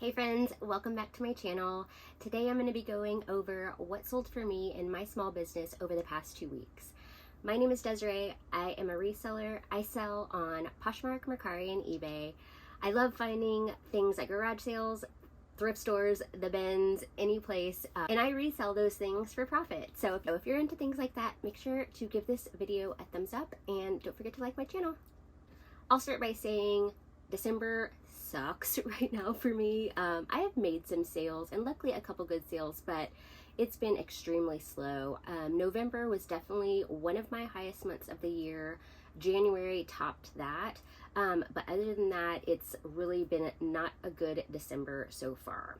Hey friends, welcome back to my channel. Today I'm going to be going over what sold for me in my small business over the past 2 weeks. My name is Desiree. I am a reseller. I sell on Poshmark, Mercari, and eBay. I love finding things at garage sales, thrift stores, the bins, any place, and I resell those things for profit. So if you're into things like that, make sure to give this video a thumbs up and don't forget to like my channel. I'll start by saying December sucks right now for me. I have made some sales and luckily a couple good sales, but it's been extremely slow. November was definitely one of my highest months of the year. January topped that, but other than that, it's really been not a good December so far.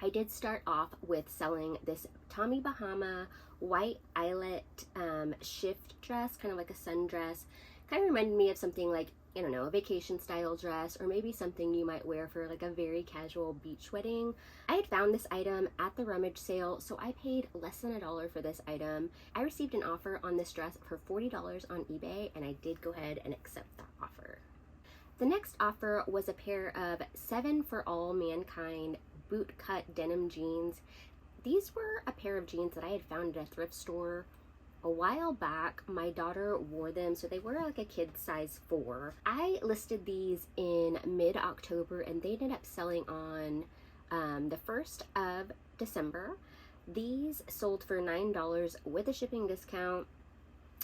I did start off with selling this Tommy Bahama white eyelet shift dress, kind of like a sundress. Kind of reminded me of something like, I don't know, a vacation style dress, or maybe something you might wear for like a very casual beach wedding. I had found this item at the rummage sale, so I paid less than $1 for this item. I received an offer on this dress for $40 on eBay, and I did go ahead and accept that offer. The next offer was a pair of 7 for All Mankind bootcut denim jeans. These were a pair of jeans that I had found at a thrift store a while back. My daughter wore them, so they were like a kid size 4. I listed these in mid-October and they ended up selling on the 1st of December. These sold for $9 with a shipping discount.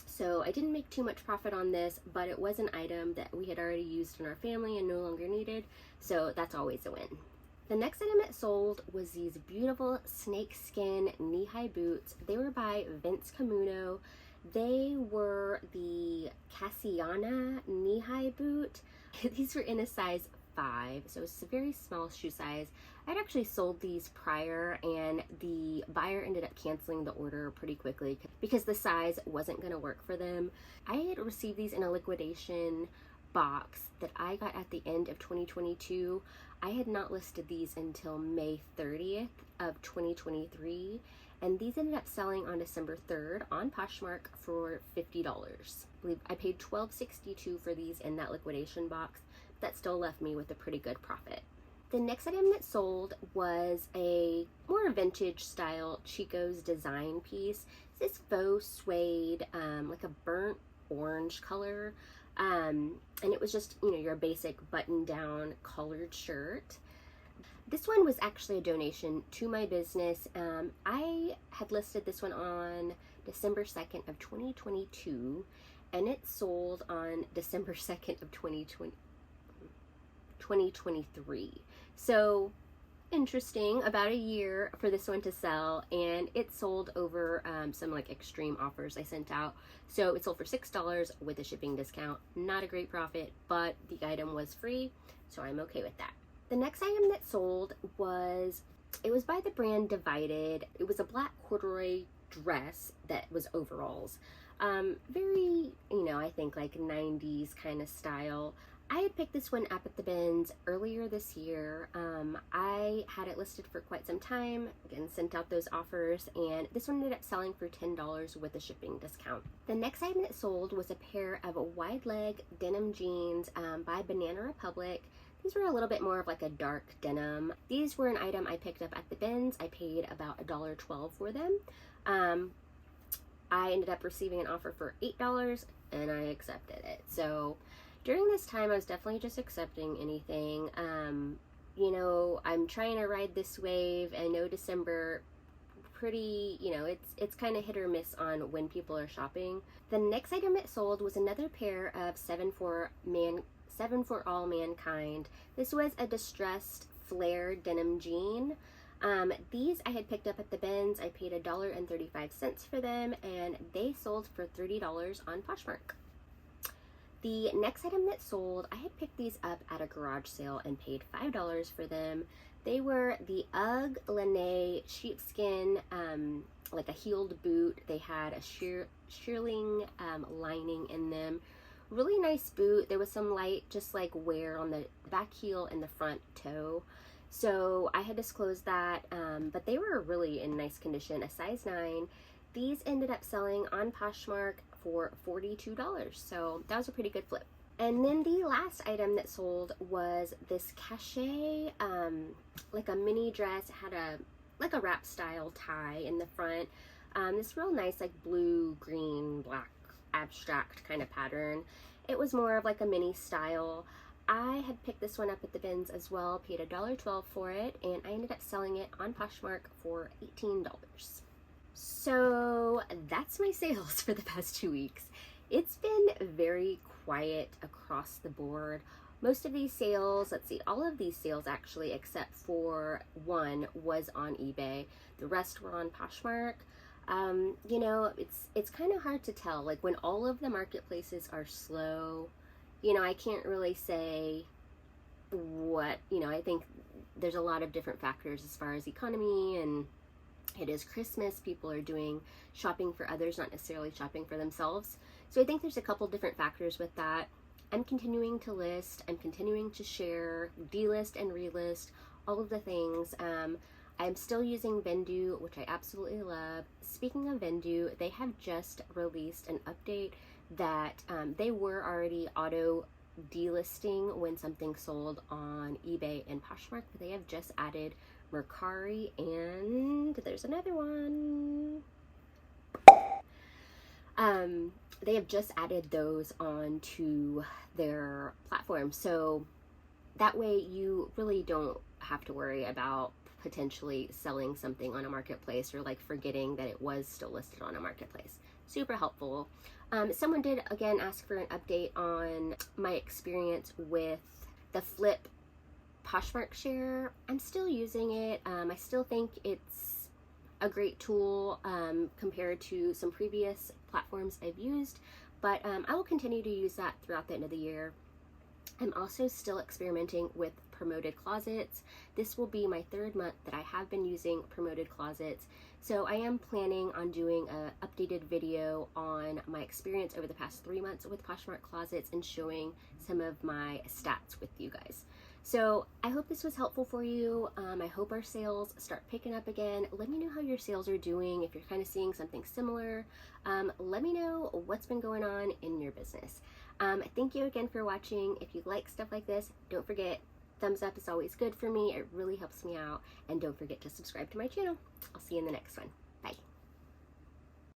So I didn't make too much profit on this, but it was an item that we had already used in our family and no longer needed, so that's always a win. The next item it sold was these beautiful snakeskin knee-high boots. They were by Vince Camuto. They were the Cassiana knee-high boot. These were in a size 5, so it's a very small shoe size. I'd actually sold these prior, and the buyer ended up canceling the order pretty quickly because the size wasn't going to work for them. I had received these in a liquidation box that I got at the end of 2022. I had not listed these until May 30th of 2023, and these ended up selling on December 3rd on Poshmark for $50. I believe I paid $12.62 for these in that liquidation box. That still left me with a pretty good profit. The next item that sold was a more vintage style Chico's design piece. This faux suede, like a burnt orange color. And it was just, you know, your basic button-down collared shirt. This one was actually a donation to my business. I had listed this one on December 2nd of 2022, and it sold on December 2nd of 2023. So interesting, about a year for this one to sell, and it sold over some like extreme offers I sent out. So it sold for $6 with a shipping discount. Not a great profit, but the item was free, so I'm okay with that. The next item that sold was, it was by the brand Divided. It was a black corduroy dress that was overalls. Very, you know, I think like 90s kind of style. I had picked this one up at the bins earlier this year. I had it listed for quite some time, again, sent out those offers, and this one ended up selling for $10 with a shipping discount. The next item that sold was a pair of wide leg denim jeans by Banana Republic. These were a little bit more of like a dark denim. These were an item I picked up at the bins. I paid about $1.12 for them. I ended up receiving an offer for $8 and I accepted it. So during this time, I was definitely just accepting anything. You know, I'm trying to ride this wave. I know December, pretty, you know, it's kind of hit or miss on when people are shopping. The next item it sold was another pair of 7 for All Mankind. This was a distressed flare denim jean. These I had picked up at the bins. I paid $1.35 for them, and they sold for $30 on Poshmark. The next item that sold, I had picked these up at a garage sale and paid $5 for them. They were the UGG Lene sheepskin, like a heeled boot. They had a shearling lining in them. Really nice boot. There was some light, just like wear on the back heel and the front toe. So I had disclosed that, but they were really in nice condition, a size 9. These ended up selling on Poshmark for $42, so that was a pretty good flip. And then the last item that sold was this cachet, like a mini dress. It had a wrap style tie in the front. This real nice like blue, green, black, abstract kind of pattern. It was more of like a mini style. I had picked this one up at the bins as well, paid $1.12 for it, and I ended up selling it on Poshmark for $18. So that's my sales for the past 2 weeks. It's been very quiet across the board. Most of these sales, let's see, all of these sales actually, except for one, was on eBay. The rest were on Poshmark. You know, it's kind of hard to tell. Like when all of the marketplaces are slow, you know, I can't really say what, you know, I think there's a lot of different factors as far as economy, and it is Christmas. People are doing shopping for others, not necessarily shopping for themselves. So I think there's a couple different factors with that. I'm continuing to list, I'm continuing to share, delist and relist, all of the things. I'm still using Vendoo, which I absolutely love. Speaking of Vendoo, they have just released an update that they were already auto delisting when something sold on eBay and Poshmark, but they have just added Mercari, and there's another one. They have just added those onto their platform, so that way you really don't have to worry about potentially selling something on a marketplace or like forgetting that it was still listed on a marketplace. Super helpful. Someone did again ask for an update on my experience with the Flip Poshmark share. I'm still using it. I still think it's a great tool compared to some previous platforms I've used, but I will continue to use that throughout the end of the year. I'm also still experimenting with promoted closets. This will be my 3rd month that I have been using promoted closets. So I am planning on doing an updated video on my experience over the past 3 months with Poshmark closets and showing some of my stats with you guys. So I hope this was helpful for you. I hope our sales start picking up again. Let me know how your sales are doing. If you're kind of seeing something similar, let me know what's been going on in your business. Thank you again for watching. If you like stuff like this, don't forget, thumbs up is always good for me. It really helps me out. And don't forget to subscribe to my channel. I'll see you in the next one. Bye.